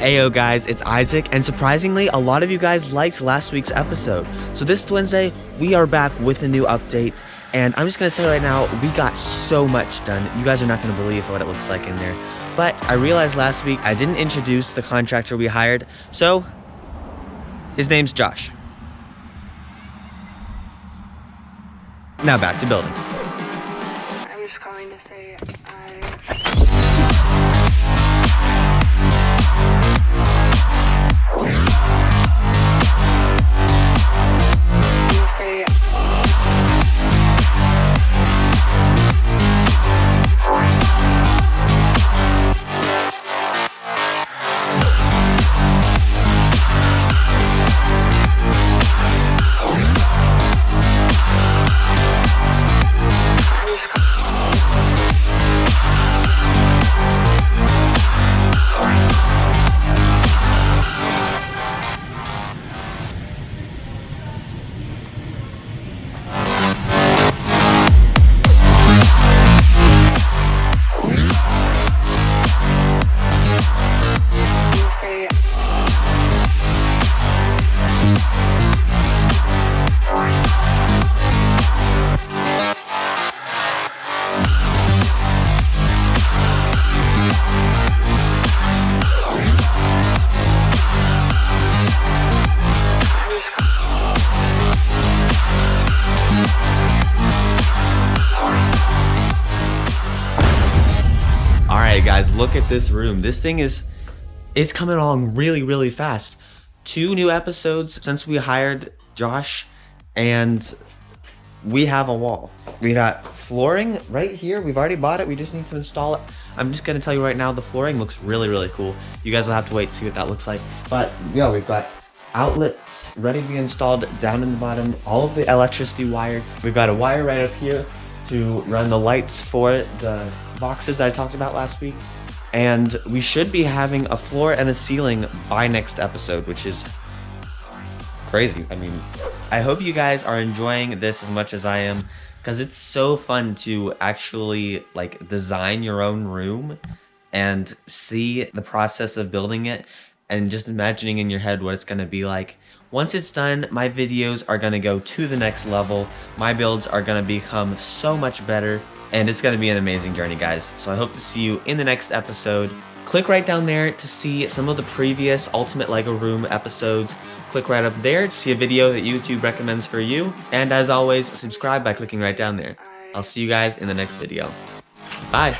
Ayo guys, it's Isaac, and surprisingly, a lot of you guys liked last week's episode. So this Wednesday, we are back with a new update, and I'm just gonna say right now, we got so much done. You guys are not gonna believe what it looks like in there. But I realized last week I didn't introduce the contractor we hired, so his name's Josh. Now back to building. I'm just calling to say Alright guys, look at this room. This thing it's coming along really fast. 2 new episodes since we hired Josh, and we have a wall. We got flooring right here. We've already bought it. We just need to install it. I'm just gonna tell you right now, the flooring looks really cool. You guys will have to wait to see what that looks like. But yeah, we've got outlets ready to be installed down in the bottom. All of the electricity wired. We've got a wire right up here to run the lights for the boxes that I talked about last week. And we should be having a floor and a ceiling by next episode, which is crazy. I mean, I hope you guys are enjoying this as much as I am, because it's so fun to actually like design your own room and see the process of building it and just imagining in your head what it's going to be like. Once it's done, my videos are going to go to the next level. My builds are going to become so much better, and it's going to be an amazing journey, guys. So I hope to see you in the next episode. Click right down there to see some of the previous Ultimate Lego Room episodes. Click right up there to see a video that YouTube recommends for you. And as always, subscribe by clicking right down there. I'll see you guys in the next video. Bye.